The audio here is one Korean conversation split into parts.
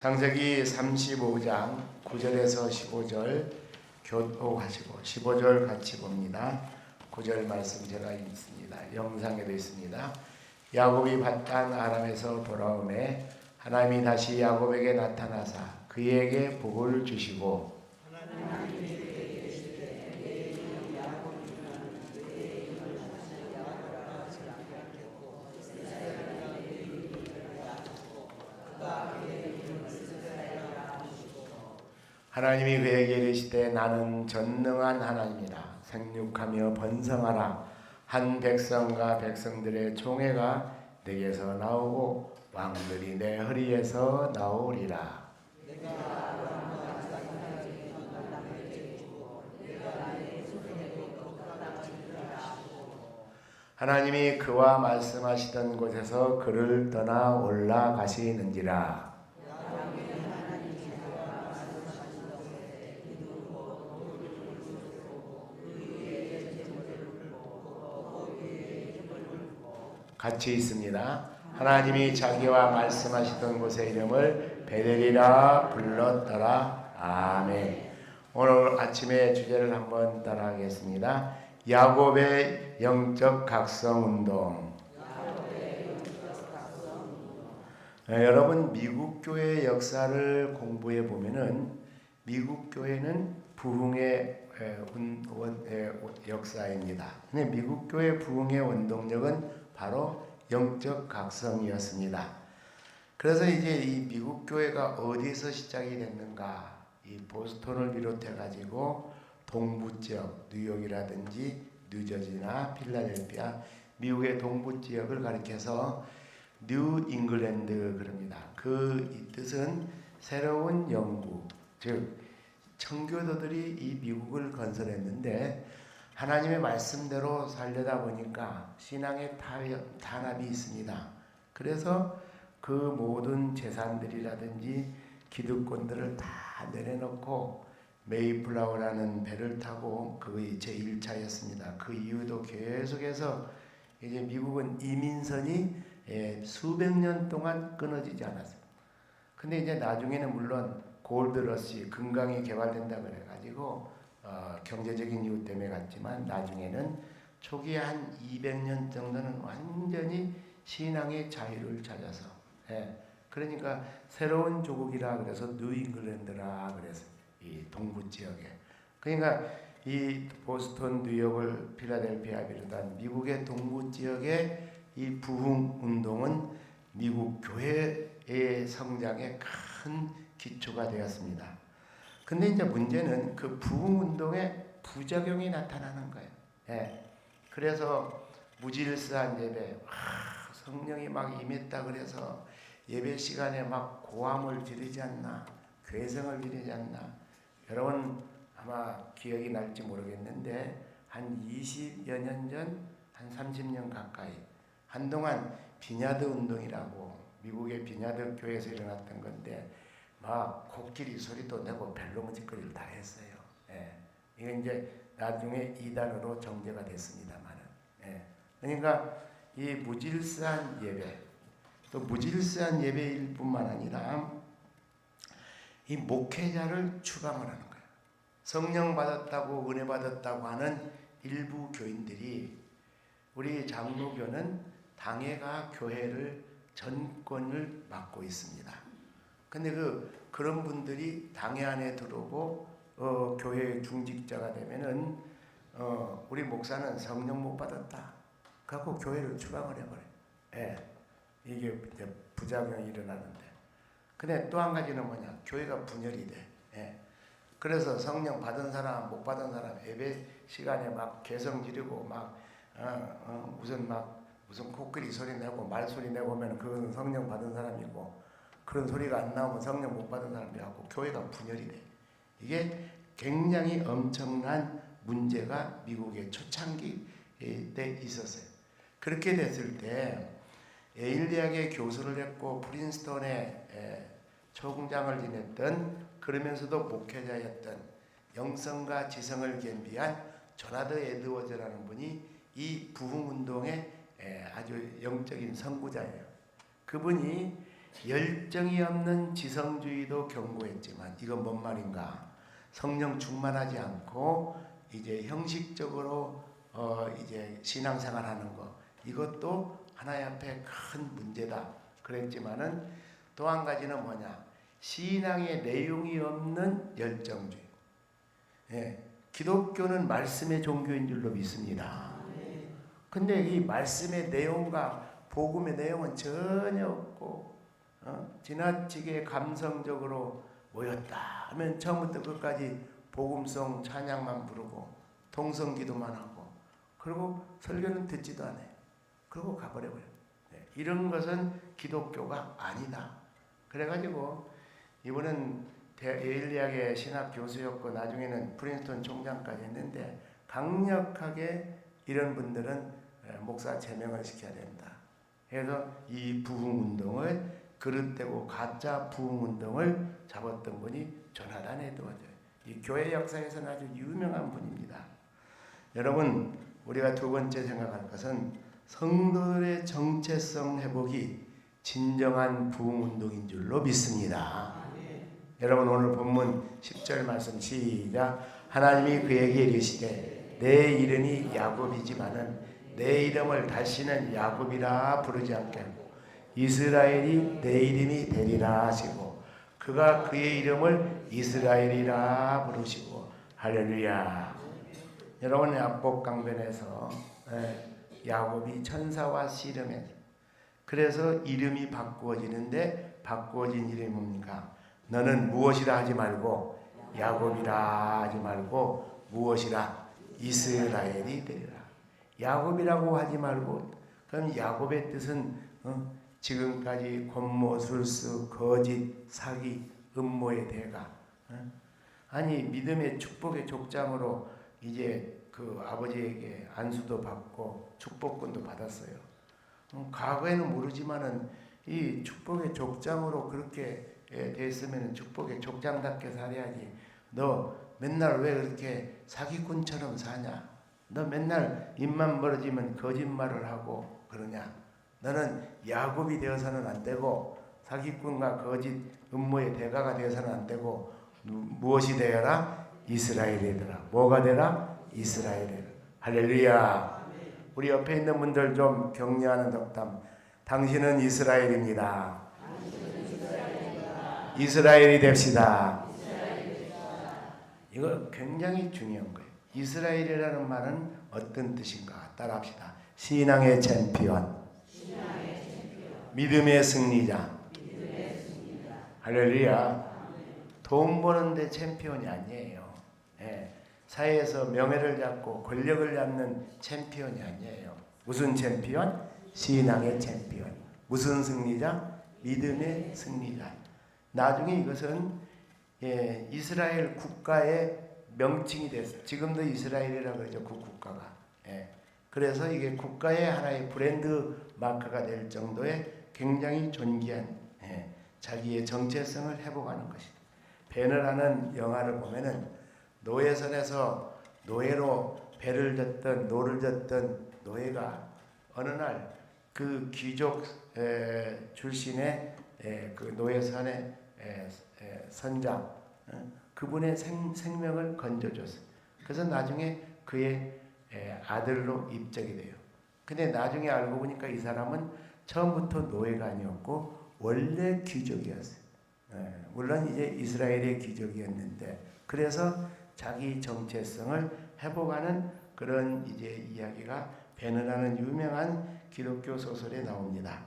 창세기 35장 9절에서 15절 교독하시고 15절 같이 봅니다. 9절 말씀 제가 읽습니다. 영상에도 있습니다. 야곱이 밧단 아람에서 돌아오매 하나님이 다시 야곱에게 나타나사 그에게 복을 주시고 하나님이 그에게 이르시되 나는 전능한 하나님이라 생육하며 번성하라. 한 백성과 백성들의 총회가 내게서 나오고 왕들이 내 허리에서 나오리라. 하나님이 그와 말씀하시던 곳에서 그를 떠나 올라가시는지라. 같이 있습니다. 하나님이 자기와 말씀하시던 곳의 이름을 베델이라 불렀더라. 아멘. 오늘 아침의 주제를 한번 따라하겠습니다. 야곱의 영적 각성 운동. 여러분, 미국 교회 역사를 공부해 보면은 미국 교회는 부흥의 역사입니다. 근데 미국 교회 부흥의 원동력은 바로 영적 각성이었습니다. 그래서 이제 이 미국 교회가 어디서 시작이 됐는가? 이 보스턴을 비롯해 가지고 동부 지역, 뉴욕이라든지 뉴저지나 필라델피아, 미국의 동부 지역을 가리켜서 뉴 잉글랜드 그럽니다. 그 뜻은 새로운 영국, 즉 청교도들이 이 미국을 건설했는데 하나님의 말씀대로 살려다 보니까 신앙의 탄압이 있습니다. 그래서 그 모든 재산들이라든지 기득권들을 다 내려놓고 메이플라워라는 배를 타고 그의 제1차였습니다. 그 이후도 계속해서 이제 미국은 이민선이 수백 년 동안 끊어지지 않았어요. 근데 이제 나중에는 물론 골드러시, 금강이 개발된다 그래가지고 경제적인 이유 때문에 갔지만 나중에는 초기에 한 200년 정도는 완전히 신앙의 자유를 찾아서 그러니까 새로운 조국이라 그래서 뉴잉글랜드라 그래서 이 동부 지역에 그러니까 이 보스턴, 뉴욕을 필라델피아 비롯한 미국의 동부 지역의 이 부흥 운동은 미국 교회의 성장에 큰 기초가 되었습니다. 근데 이제 문제는 그 부흥 운동에 부작용이 나타나는 거예요. 그래서 무질서한 예배, 성령이 막 임했다 그래서 예배 시간에 막 고함을 지르지 않나, 괴성을 지르지 않나. 여러분 아마 기억이 날지 모르겠는데 한 20여 년 전, 한 30년 가까이 한동안 비냐드 운동이라고 미국의 비냐드 교회에서 일어났던 건데 막 코끼리 소리도 내고 벨로무지거리를 다 했어요. 이건 이제 나중에 이단으로 정죄가 됐습니다만은. 그러니까 이 무질서한 예배, 또 무질서한 예배일 뿐만 아니라 이 목회자를 추방을 하는 거예요. 성령 받았다고 은혜 받았다고 하는 일부 교인들이 우리 장로교는 당회가 교회를 전권을 맡고 있습니다. 근데 그런 분들이 당회 안에 들어오고 교회 중직자가 되면은 우리 목사는 성령 못 받았다. 그래갖고 교회를 추방을 해버려요. 이게 이제 부작용이 일어나는데. 근데 또 한 가지는 뭐냐? 교회가 분열이 돼. 그래서 성령 받은 사람, 못 받은 사람 예배 시간에 막 개성 지르고 막 무슨 코끼리 소리 내고 말 소리 내고 하면 그건 성령 받은 사람이고. 그런 소리가 안 나오면 성령 못 받은 사람이라고 교회가 분열이 돼. 이게 굉장히 엄청난 문제가 미국의 초창기 때 있었어요. 그렇게 됐을 때 예일 대학에 교수를 했고 프린스턴에 초공장을 지냈던 그러면서도 목회자였던 영성과 지성을 겸비한 조나드 에드워즈라는 분이 이 부흥운동의 아주 영적인 선구자예요. 그분이 열정이 없는 지성주의도 경고했지만 이건 뭔 말인가? 성령 충만하지 않고 이제 형식적으로 이제 신앙생활하는 거 이것도 하나님 앞에 큰 문제다 그랬지만은 또 한 가지는 뭐냐? 신앙의 내용이 없는 열정주의. 예, 기독교는 말씀의 종교인 줄로 믿습니다. 근데 이 말씀의 내용과 복음의 내용은 전혀 없고 지나치게 감성적으로 모였다 하면 처음부터 끝까지 복음성 찬양만 부르고 동성기도만 하고 그리고 설교는 듣지도 않아요. 그리고 가버려요. 네, 이런 것은 기독교가 아니다. 그래가지고 이분은 예일대학의 신학 교수였고 나중에는 프린스턴 총장까지 했는데 강력하게 이런 분들은 목사 제명을 시켜야 된다. 그래서 이 부흥운동을 그릇되고 가짜 부흥운동을 잡았던 분이 조나단 에드워즈. 이 교회 역사에서는 아주 유명한 분입니다. 여러분 우리가 두 번째 생각할 것은 성도들의 정체성 회복이 진정한 부흥운동인 줄로 믿습니다. 여러분 오늘 본문 10절 말씀 시작. 하나님이 그에게 이르시되 내 이름이 야곱이지만은 내 이름을 다시는 야곱이라 부르지 않게 하고 이스라엘이 내 이름이 되리라 하시고 그가 그의 이름을 이스라엘이라 부르시고 할렐루야. 여러분 야곱 강변에서 야곱이 천사와 씨름해 그래서 이름이 바꾸어지는데 바꾸어진 이름이 뭡니까? 너는 무엇이라 하지 말고 야곱이라 하지 말고 무엇이라 이스라엘이 되리라. 야곱이라고 하지 말고 그럼 야곱의 뜻은 지금까지 권모, 술수, 거짓, 사기, 음모의 대가 아니 믿음의 축복의 족장으로 이제 그 아버지에게 안수도 받고 축복권도 받았어요. 과거에는 모르지만은 이 축복의 족장으로 그렇게 됐으면 축복의 족장답게 살아야지. 너 맨날 왜 그렇게 사기꾼처럼 사냐? 너 맨날 입만 벌어지면 거짓말을 하고 그러냐? 너는 야곱이 되어서는 안 되고 사기꾼과 거짓 음모의 대가가 되어서는 안 되고 무엇이 되어라? 이스라엘이 되라. 뭐가 되라? 이스라엘이 되라. 할렐루야. 우리 옆에 있는 분들 좀 격려하는 덕담. 당신은 이스라엘입니다. 이스라엘이 됩시다. 이거 굉장히 중요한 거예요. 이스라엘이라는 말은 어떤 뜻인가? 따라합시다. 신앙의 챔피언, 믿음의 승리자. 할렐루야. 돈 버는데 챔피언이 아니에요. 사회에서 명예를 잡고 권력을 잡는 챔피언이 아니에요. 무슨 챔피언? 신앙의 챔피언. 무슨 승리자? 믿음의 승리자. 나중에 이것은 이스라엘 국가의 명칭이 됐어요. 지금도 이스라엘이라고 그러죠. 그 국가가. 그래서 이게 국가의 하나의 브랜드 마크가 될 정도의 굉장히 존귀한 자기의 정체성을 회복하는 것이다. 배너라는 영화를 보면은 노예선에서 노예로 배를 젓던 노를 젓던 노예가 어느 날 그 귀족 출신의 그 노예선의 선장 그분의 생명을 건져줬어요. 그래서 나중에 그의 아들로 입적이 돼요. 근데 나중에 알고 보니까 이 사람은 처음부터 노예가 아니었고 원래 귀족이었어요. 물론 이제 이스라엘의 귀족이었는데 그래서 자기 정체성을 회복하는 그런 이제 이야기가 베너라는 유명한 기독교 소설에 나옵니다.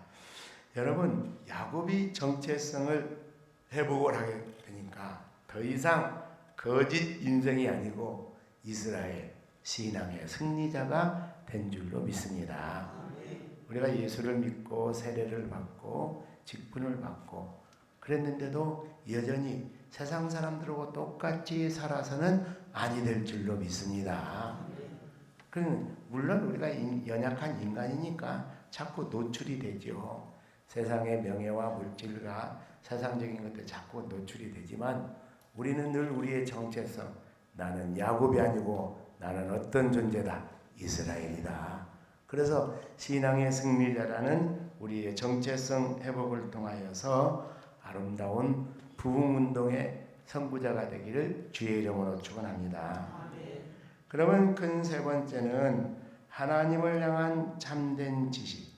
여러분 야곱이 정체성을 회복을 하게 되니까 더 이상 거짓 인생이 아니고 이스라엘 신앙의 승리자가 된 줄로 믿습니다. 우리가 예수를 믿고 세례를 받고 직분을 받고 그랬는데도 여전히 세상 사람들하고 똑같이 살아서는 아니 될 줄로 믿습니다. 물론 우리가 연약한 인간이니까 자꾸 노출이 되죠. 세상의 명예와 물질과 세상적인 것들 자꾸 노출이 되지만 우리는 늘 우리의 정체성 나는 야곱이 아니고 나는 어떤 존재다? 이스라엘이다. 그래서 신앙의 승리자라는 우리의 정체성 회복을 통하여서 아름다운 부흥운동의 선구자가 되기를 주의 이름으로 축원합니다. 그러면 큰 세 번째는 하나님을 향한 참된 지식.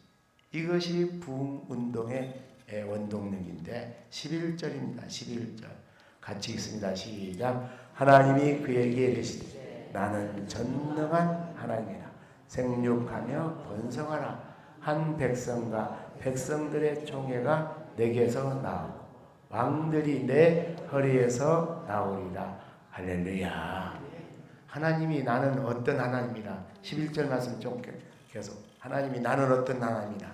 이것이 부흥운동의 원동력인데 11절입니다. 11절 같이 읽습니다. 시작. 하나님이 그에게 이르시되 나는 전능한 하나님이라. 생육하며 번성하라. 한 백성과 백성들의 총회가 내게서 나오고 왕들이 내 허리에서 나오리라. 할렐루야. 하나님이 나는 어떤 하나님이라. 11절 말씀 좀 계속. 하나님이 나는 어떤 하나님이라.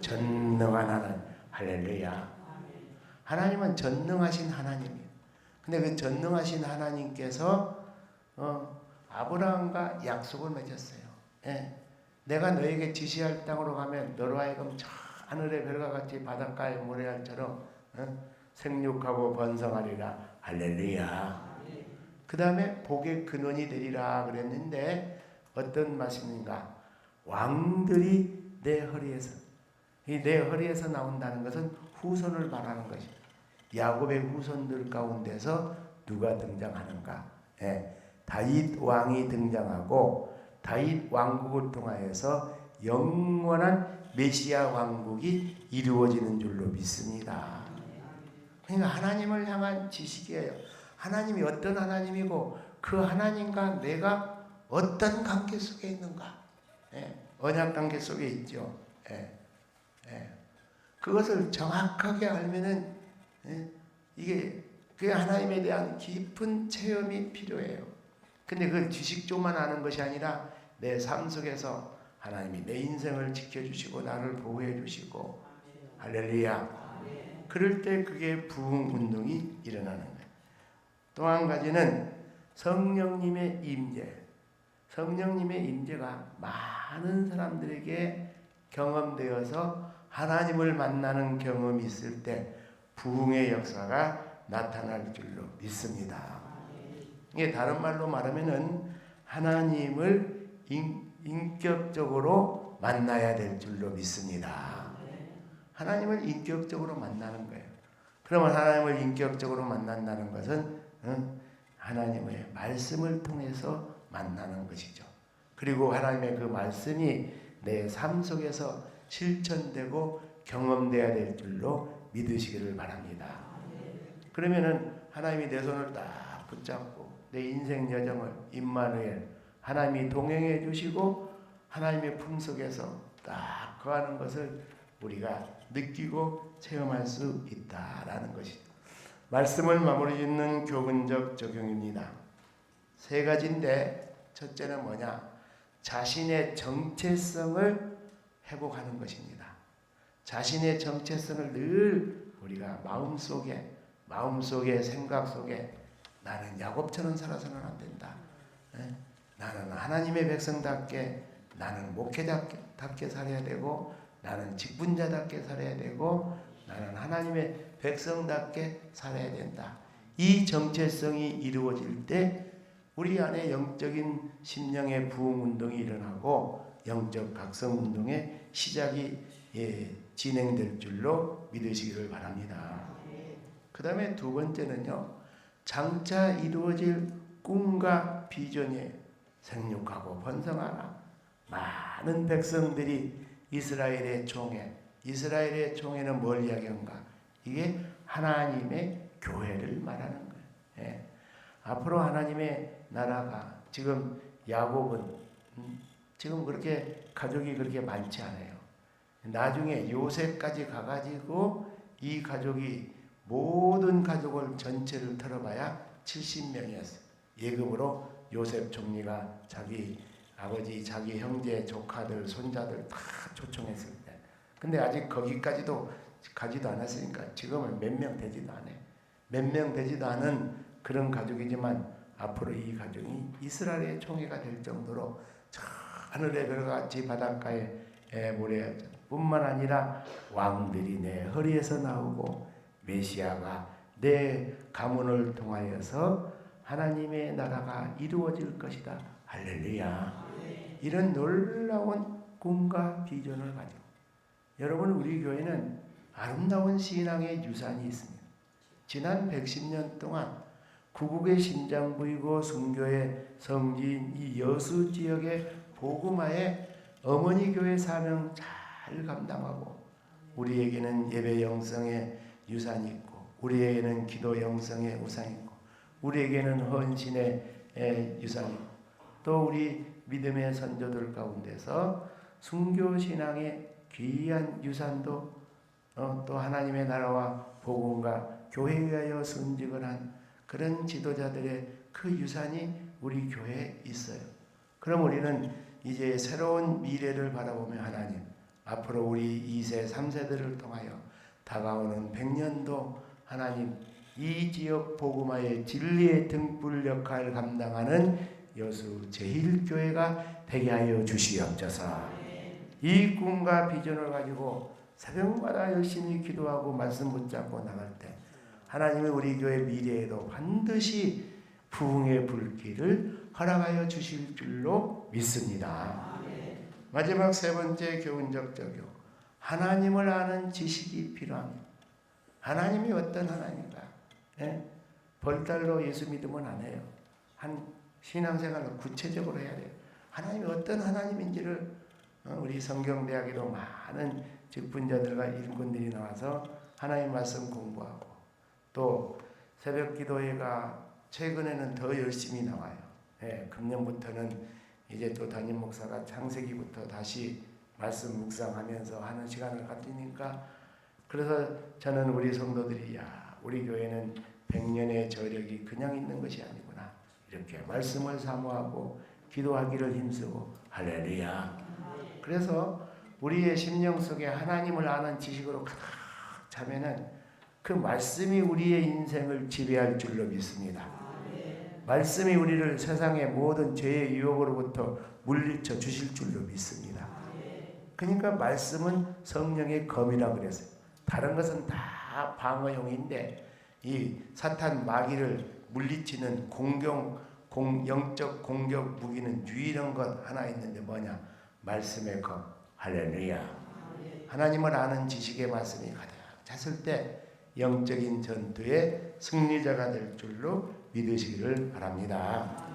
전능한 하나님. 할렐루야. 하나님은 전능하신 하나님이에요. 근데 그 전능하신 하나님께서 아브라함과 약속을 맺었어요. 예. 내가 너에게 지시할 땅으로 가면 너로 하여금 저 하늘의 별과 같이 바닷가의 모래알처럼 생육하고 번성하리라. 할렐루야. 그 다음에 복의 근원이 되리라 그랬는데 어떤 말씀인가? 왕들이 내 허리에서, 이 내 허리에서 나온다는 것은 후손을 말하는 것입니다. 야곱의 후손들 가운데서 누가 등장하는가? 예, 다윗 왕이 등장하고 다윗 왕국을 통하여서 영원한 메시아 왕국이 이루어지는 줄로 믿습니다. 그러니까 하나님을 향한 지식이에요. 하나님이 어떤 하나님이고 그 하나님과 내가 어떤 관계 속에 있는가? 예, 언약 관계 속에 있죠. 그것을 정확하게 알면은 이게 그 하나님에 대한 깊은 체험이 필요해요. 근데 그 지식조만 아는 것이 아니라 내 삶 속에서 하나님이 내 인생을 지켜주시고 나를 보호해 주시고 할렐루야. 그럴 때 그게 부흥운동이 일어나는 거예요. 또 한 가지는 성령님의 임재. 성령님의 임재가 많은 사람들에게 경험되어서 하나님을 만나는 경험이 있을 때 부흥의 역사가 나타날 줄로 믿습니다. 이게 다른 말로 말하면은 하나님을 인격적으로 만나야 될 줄로 믿습니다. 하나님을 인격적으로 만나는 거예요. 그러면 하나님을 인격적으로 만난다는 것은 하나님의 말씀을 통해서 만나는 것이죠. 그리고 하나님의 그 말씀이 내 삶 속에서 실천되고 경험돼야 될 줄로 믿으시기를 바랍니다. 그러면은 하나님이 내 손을 딱 붙잡고 내 인생 여정을 임마누엘 하나님이 동행해 주시고 하나님의 품속에서 딱 거하는 것을 우리가 느끼고 체험할 수 있다라는 것이죠. 말씀을 마무리 짓는 교훈적 적용입니다. 세 가지인데 첫째는 뭐냐? 자신의 정체성을 회복하는 것입니다. 자신의 정체성을 늘 우리가 마음속에 생각 속에 나는 야곱처럼 살아서는 안 된다. 나는 하나님의 백성답게 나는 목회자답게 살아야 되고 나는 직분자답게 살아야 되고 나는 하나님의 백성답게 살아야 된다. 이 정체성이 이루어질 때 우리 안에 영적인 심령의 부흥운동이 일어나고 영적 각성운동의 시작이 진행될 줄로 믿으시기를 바랍니다. 그 다음에 두 번째는요. 장차 이루어질 꿈과 비전에 생육하고 번성하라. 많은 백성들이 이스라엘의 총회는 뭘 이야기한가? 이게 하나님의 교회를 말하는 거예요. 앞으로 하나님의 나라가 지금 야곱은 지금 그렇게 가족이 그렇게 많지 않아요. 나중에 요셉까지 가가지고 이 가족이 모든 가족을 전체를 털어봐야 70명이었어요. 예금으로 요셉 총리가 자기 아버지, 자기 형제, 조카들, 손자들 다 초청했을 때. 근데 아직 거기까지도 가지도 않았으니까 지금은 몇 명 되지도 않아요. 몇 명 되지도 않은 그런 가족이지만 앞으로 이 가족이 이스라엘의 총회가 될 정도로 저 하늘의 별같이 바닷가에 모래 뿐만 아니라 왕들이 내 허리에서 나오고 메시아가 내 가문을 통하여서 하나님의 나라가 이루어질 것이다. 할렐루야. 이런 놀라운 꿈과 비전을 가지고 여러분, 우리 교회는 아름다운 신앙의 유산이 있습니다. 지난 110년 동안 구국의 심장부이고 순교의 성지인 이 여수 지역의 복음화에 어머니 교회 사명 잘 감당하고, 우리에게는 예배 영성의 유산이 있고, 우리에게는 기도 영성의 우산이 있고, 우리에게는 헌신의 유산이 있고, 또 우리 믿음의 선조들 가운데서 순교 신앙의 귀한 유산도 또 하나님의 나라와 복음과 교회에 의하여 순직을 한 그런 지도자들의 그 유산이 우리 교회에 있어요. 그럼 우리는 이제 새로운 미래를 바라보며 하나님, 앞으로 우리 2세, 3세들을 통하여 다가오는 100년도 하나님, 이 지역 복음화의 진리의 등불 역할을 감당하는 여수 제1교회가 되게 하여 주시옵소서. 이 꿈과 비전을 가지고 새벽마다 열심히 기도하고 말씀 붙잡고 나갈 때 하나님이 우리 교회 미래에도 반드시 부흥의 불길을 허락하여 주실 줄로 믿습니다. 마지막 세 번째 교훈적 적용. 하나님을 아는 지식이 필요합니다. 하나님이 어떤 하나님인가? 벌달로 예수 믿으면 안 해요. 한 신앙생활을 구체적으로 해야 돼요. 하나님이 어떤 하나님인지를 우리 성경대학에도 많은 직분자들과 일꾼들이 나와서 하나님 말씀 공부하고, 또 새벽 기도회가 최근에는 더 열심히 나와요. 금년부터는 이제 또 담임 목사가 창세기부터 다시 말씀 묵상하면서 하는 시간을 가지니까, 그래서 저는 우리 성도들이 우리 교회는 100년의 저력이 그냥 있는 것이 아니구나, 이렇게 말씀을 사모하고 기도하기를 힘쓰고, 할렐루야. 그래서 우리의 심령 속에 하나님을 아는 지식으로 가득 차면은 그 말씀이 우리의 인생을 지배할 줄로 믿습니다. 말씀이 우리를 세상의 모든 죄의 유혹으로부터 물리쳐 주실 줄로 믿습니다. 그러니까 말씀은 성령의 검이라 그랬어요. 다른 것은 다 방어용인데 이 사탄 마귀를 물리치는 영적 공격 무기는 유일한 것 하나 있는데 뭐냐? 말씀의 검. 할렐루야. 하나님을 아는 지식의 말씀이 가득 찼을 때 영적인 전투의 승리자가 될 줄로 믿으시기를 바랍니다.